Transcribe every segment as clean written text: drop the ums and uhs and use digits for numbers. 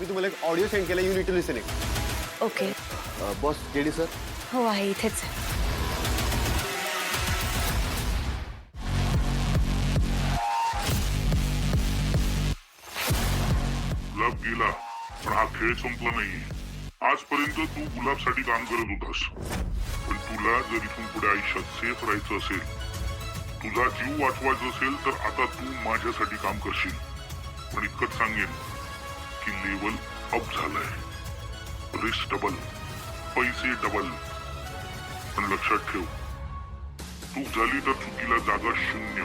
मी तुम्हाला एक audio send केला, you need to listen it. Okay. Boss JD sir. हो आहे इथेच. गुलाब गेला पण हा खेळ संपला नाहीये. आजपर्यंत तू गुलाबसाठी काम करत होतास, पण तुला जर इथून पुढे आयुष्यात सेफ राहायचं असेल, तुझा जीव वाचवायचा असेल, तर आता तू माझ्यासाठी काम करशील. पण इतकंच सांगेन की लेवल अप झालाय, रिस्क डबल, पैसे डबल. पण लक्षात ठेव, चूक झाली तर चुकीला जागा शून्य.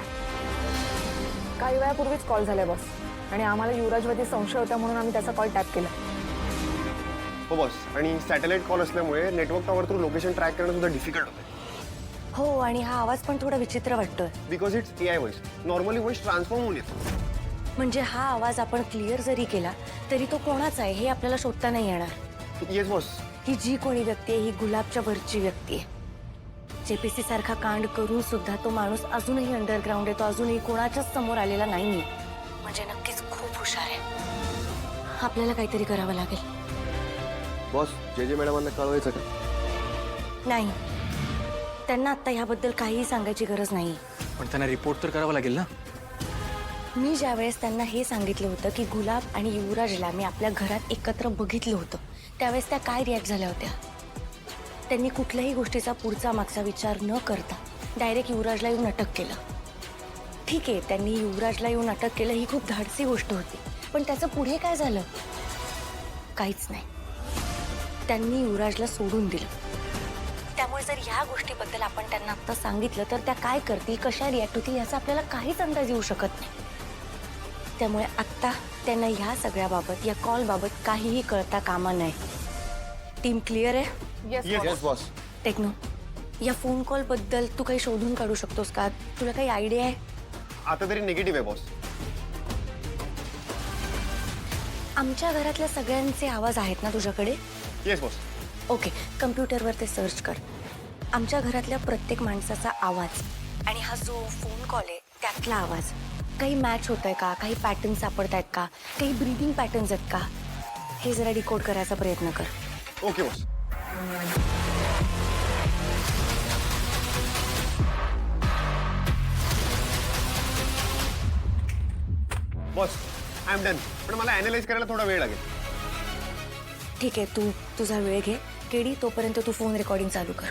काही वेळापूर्वीच कॉल झालाय बॉस, आणि आम्हाला युवराजवरती संशय होता म्हणून आम्ही त्याचा कॉल टॅप केला. हो बॉस, आणि सॅटेलाइट कॉल असल्यामुळे network tower through location track करणं सुद्धा डिफिकल्ट होतं. हो, आणि हा आवाज पण थोडा विचित्र वाटतोय. Because it's AI voice. Normally voice transform होऊन येतो. म्हणजे हा आवाज आपण क्लिअर जरी केला तरी तो कोणाचा आहे हे आपल्याला शोधता नाही येणार. Yes boss. ही जी कोणी व्यक्ती आहे ही गुलाबच्या वरची व्यक्ती आहे. JPC सारखा कांड करून सुद्धा तो माणूस अजूनही अंडरग्राऊंड आहे. तो अजूनही कोणाच्याच समोर आलेला नाहीये. म्हणजे नक्कीच खूप हुशार आहे. आपल्याला काहीतरी करावं लागेल. बॉस जे मॅडमांना कळवायचं का? नाही, त्यांना आता ह्याबद्दल काहीही सांगायची गरज नाही. पण त्यांना रिपोर्ट तर करावा लागेल ना. मी ज्यावेळेस त्यांना हे सांगितलं होतं की गुलाब आणि युवराजला मी आपल्या घरात एकत्र बघितलं होतं, त्यावेळेस त्या काय रिॲक्ट झाल्या होत्या? त्यांनी कुठल्याही गोष्टीचा पुढचा मागचा विचार न करता डायरेक्ट युवराजला येऊन अटक केलं. ठीक आहे, त्यांनी युवराजला येऊन अटक केलं, ही खूप धाडसी गोष्ट होती. पण त्याचं पुढे काय झालं? काहीच नाही. त्यांनी युवराजला सोडून दिलं. त्यामुळे जर ह्या गोष्टीबद्दल आपण त्यांना आता सांगितलं तर त्या काय करतील, कशा रिॲक्ट होतील याचा आपल्याला काहीच अंदाज येऊ शकत नाही. त्यामुळे आत्ता त्यांना ह्या सगळ्याबाबत, या कॉलबाबत काहीही कळता कामा नये. टीम क्लिअर आहे? Yes boss. टेक्नो, या फोन कॉलबद्दल तू काही शोधून काढू शकतोस का? तुला काही आयडिया आहे? आता तरी निगेटिव्ह आहे बॉस. आमच्या घरातल्या सगळ्यांचे आवाज आहेत ना तुझ्याकडे? Yes boss. ओके, कम्प्युटरवर ते सर्च कर. आमच्या घरातल्या प्रत्येक माणसाचा आवाज आणि हा जो फोन कॉल आहे त्यातला आवाज काही मॅच होत आहे का? काही पॅटर्न सापडत आहेत का? काही ब्रीदिंग पॅटर्न्स आहेत का? हे जरा डिकोड करायचा प्रयत्न कर. Okay boss. Boss I am done. पण मला अॅनालाइज करायला थोडा वेळ लागेल. ठीक आहे, तू तुझा वेळ घे. केडी, तोपर्यंत तू फोन रेकॉर्डिंग चालू कर.